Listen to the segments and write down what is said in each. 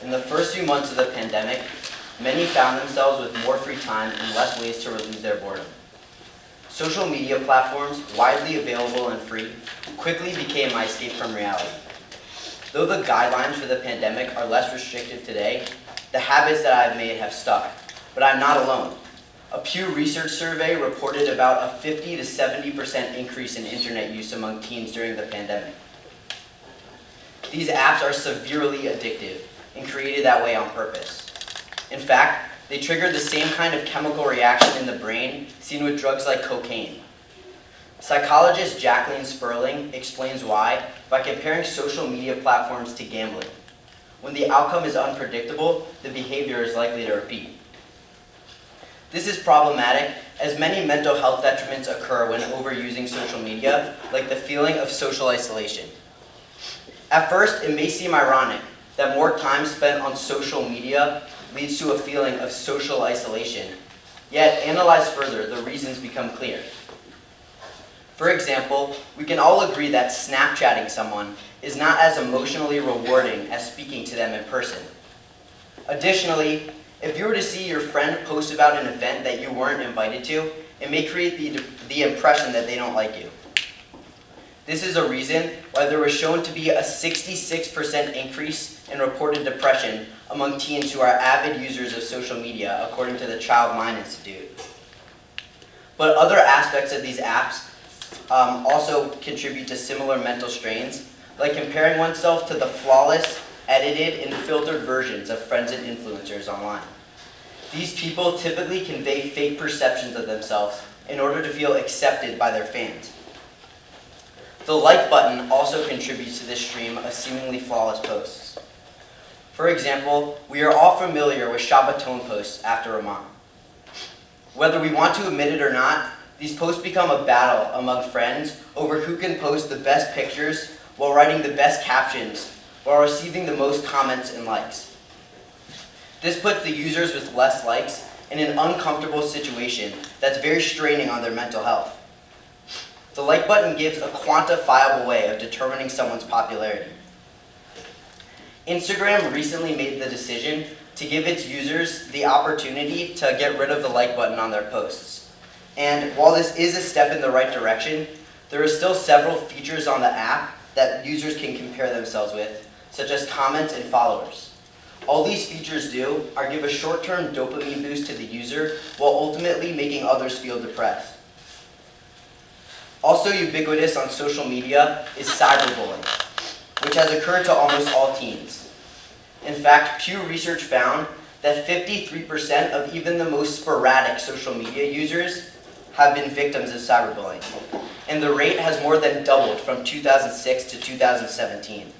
In the first few months of the pandemic, many found themselves with more free time and less ways to relieve their boredom. Social media platforms, widely available and free, quickly became my escape from reality. Though the guidelines for the pandemic are less restrictive today, the habits that I've made have stuck, but I'm not alone. A Pew Research survey reported about a 50 to 70% increase in internet use among teens during the pandemic. These apps are severely addictive and created that way on purpose. In fact, they trigger the same kind of chemical reaction in the brain seen with drugs like cocaine. Psychologist Jacqueline Sperling explains why by comparing social media platforms to gambling. When the outcome is unpredictable, the behavior is likely to repeat. This is problematic as many mental health detriments occur when overusing social media, like the feeling of social isolation. At first, it may seem ironic that more time spent on social media leads to a feeling of social isolation. Yet, analyze further, the reasons become clear. For example, we can all agree that Snapchatting someone is not as emotionally rewarding as speaking to them in person. Additionally, if you were to see your friend post about an event that you weren't invited to, it may create the impression that they don't like you. This is a reason why there was shown to be a 66% increase in reported depression among teens who are avid users of social media, according to the Child Mind Institute. But other aspects of these apps also contribute to similar mental strains, like comparing oneself to the flawless, edited, and filtered versions of friends and influencers online. These people typically convey fake perceptions of themselves in order to feel accepted by their fans. The like button also contributes to this stream of seemingly flawless posts. For example, we are all familiar with Shabbaton posts after Ramadan. Whether we want to admit it or not, these posts become a battle among friends over who can post the best pictures while writing the best captions while receiving the most comments and likes. This puts the users with less likes in an uncomfortable situation that's very straining on their mental health. The like button gives a quantifiable way of determining someone's popularity. Instagram recently made the decision to give its users the opportunity to get rid of the like button on their posts. And while this is a step in the right direction, there are still several features on the app that users can compare themselves with, such as comments and followers. All these features do are give a short-term dopamine boost to the user while ultimately making others feel depressed. Also ubiquitous on social media is cyberbullying, which has occurred to almost all teens. In fact, Pew Research found that 53% of even the most sporadic social media users have been victims of cyberbullying, and the rate has more than doubled from 2006 to 2017.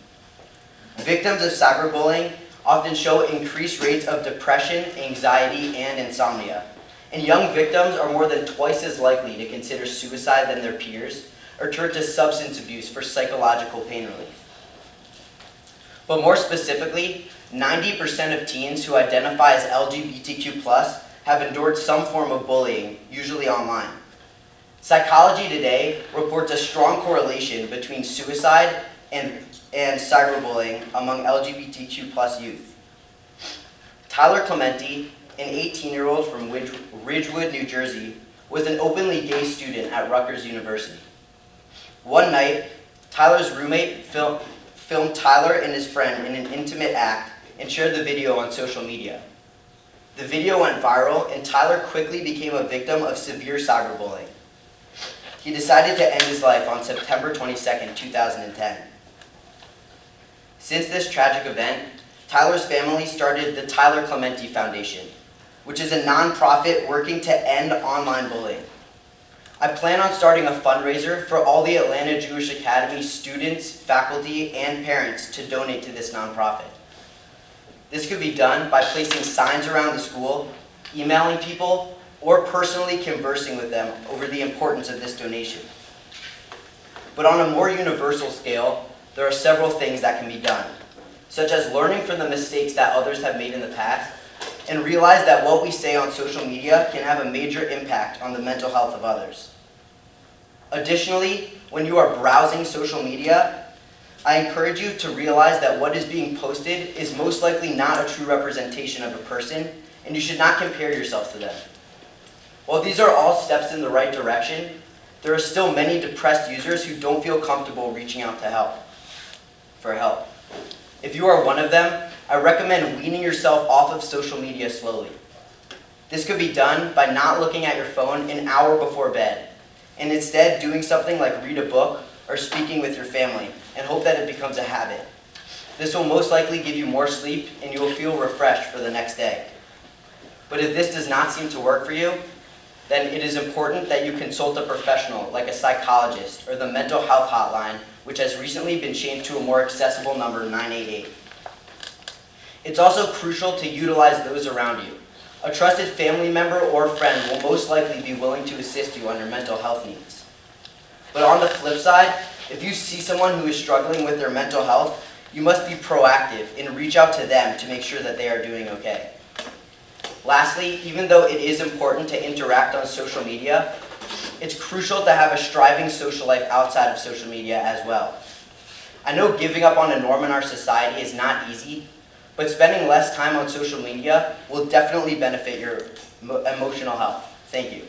Victims of cyberbullying often show increased rates of depression, anxiety, and insomnia. And young victims are more than twice as likely to consider suicide than their peers or turn to substance abuse for psychological pain relief. But more specifically, 90% of teens who identify as LGBTQ+ have endured some form of bullying, usually online. Psychology Today reports a strong correlation between suicide and cyberbullying among LGBTQ+ youth. Tyler Clementi, an 18-year-old from Ridgewood, New Jersey, was an openly gay student at Rutgers University. One night, Tyler's roommate filmed Tyler and his friend in an intimate act and shared the video on social media. The video went viral, and Tyler quickly became a victim of severe cyberbullying. He decided to end his life on September 22, 2010. Since this tragic event, Tyler's family started the Tyler Clementi Foundation, which is a nonprofit working to end online bullying. I plan on starting a fundraiser for all the Atlanta Jewish Academy students, faculty, and parents to donate to this nonprofit. This could be done by placing signs around the school, emailing people, or personally conversing with them over the importance of this donation. But on a more universal scale, there are several things that can be done, such as learning from the mistakes that others have made in the past, and realize that what we say on social media can have a major impact on the mental health of others. Additionally, when you are browsing social media, I encourage you to realize that what is being posted is most likely not a true representation of a person, and you should not compare yourself to them. While these are all steps in the right direction, there are still many depressed users who don't feel comfortable reaching out for help. If you are one of them, I recommend weaning yourself off of social media slowly. This could be done by not looking at your phone an hour before bed, and instead doing something like read a book or speaking with your family, and hope that it becomes a habit. This will most likely give you more sleep, and you will feel refreshed for the next day. But if this does not seem to work for you, then it is important that you consult a professional like a psychologist or the mental health hotline, which has recently been changed to a more accessible number, 988. It's also crucial to utilize those around you. A trusted family member or friend will most likely be willing to assist you on your mental health needs. But on the flip side, if you see someone who is struggling with their mental health, you must be proactive and reach out to them to make sure that they are doing okay. Lastly, even though it is important to interact on social media, it's crucial to have a striving social life outside of social media as well. I know giving up on a norm in our society is not easy, but spending less time on social media will definitely benefit your emotional health. Thank you.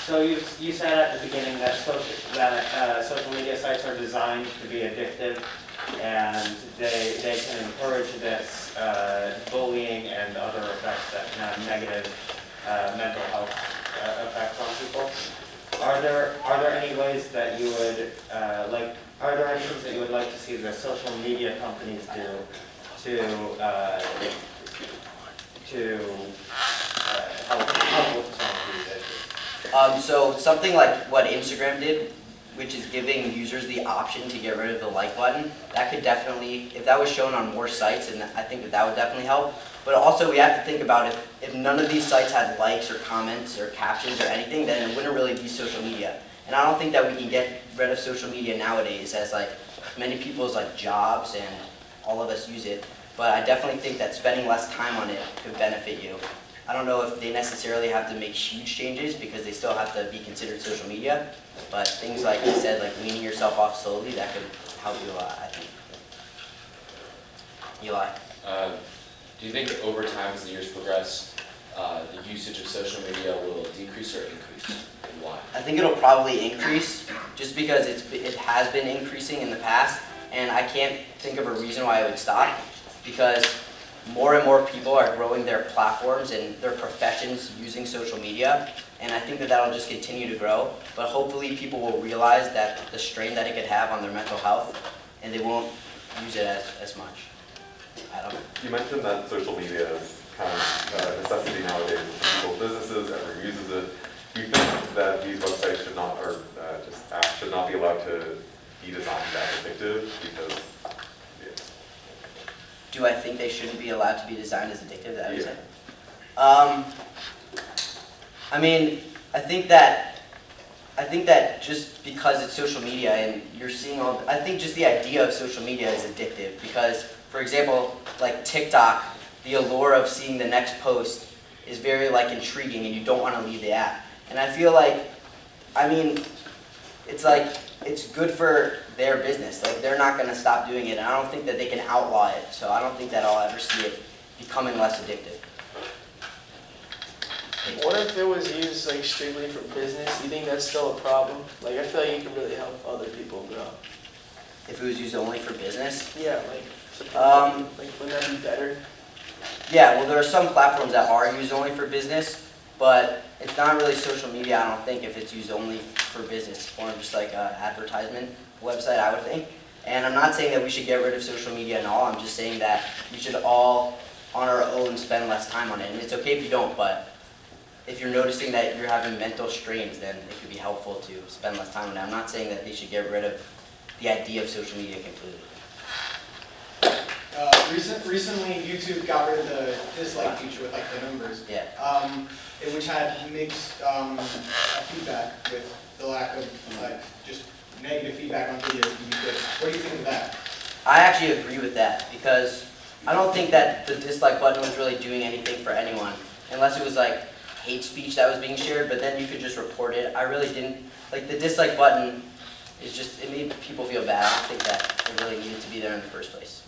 So you said at the beginning that social media sites are designed to be addictive, and they can encourage this bullying and other effects that can have negative mental health effects on people. Are there any ways that you would Are there any things that you would like to see the social media companies do to help with some of these issues? So something like what Instagram did, which is giving users the option to get rid of the like button, that could definitely, if that was shown on more sites, and I think that would definitely help. But also we have to think about if none of these sites had likes or comments or captions or anything, then it wouldn't really be social media. And I don't think that we can get rid of social media nowadays as like many people's like jobs and all of us use it. But I definitely think that spending less time on it could benefit you. I don't know if they necessarily have to make huge changes because they still have to be considered social media, but things like you said, like weaning yourself off slowly, that could help you a lot, I think. Eli? Do you think over time, as the years progress, the usage of social media will decrease or increase, and why? I think it'll probably increase, just because it has been increasing in the past, and I can't think of a reason why it would stop, because more and more people are growing their platforms and their professions using social media, and I think that that'll just continue to grow, but hopefully people will realize that the strain that it could have on their mental health, and they won't use it as much. I don't know. You mentioned that social media is kind of a necessity nowadays for people's businesses, everyone uses it. Do you think that these websites should not, or just apps should not be allowed to be designed as addictive? Because, Do I think they shouldn't be allowed to be designed as addictive? That was it. I mean, I think that just because it's social media and you're seeing I think just the idea of social media is addictive because, for example, like TikTok, the allure of seeing the next post is very like intriguing and you don't want to leave the app. And I feel like, I mean, it's good for their business. Like they're not going to stop doing it, and I don't think that they can outlaw it. So I don't think that I'll ever see it becoming less addictive. What if it was used like strictly for business? You think that's still a problem? Like I feel like you can really help other people grow. If it was used only for business? Yeah, like wouldn't that be better? Yeah, well, there are some platforms that are used only for business, but it's not really social media, I don't think, if it's used only for business. It's more just like an advertisement website, I would think. And I'm not saying that we should get rid of social media and all. I'm just saying that we should all, on our own, spend less time on it. And it's okay if you don't, but if you're noticing that you're having mental strains, then it could be helpful to spend less time on it. I'm not saying that they should get rid of the idea of social media completely. Recently, YouTube got rid of the dislike feature with like the numbers. Yeah. Which had mixed feedback with the lack of like just negative feedback on videos can be good. What do you think of that? I actually agree with that because I don't think that the dislike button was really doing anything for anyone, unless it was like hate speech that was being shared, but then you could just report it. I really didn't, like the dislike button is just, it made people feel bad. I don't think that it really needed to be there in the first place.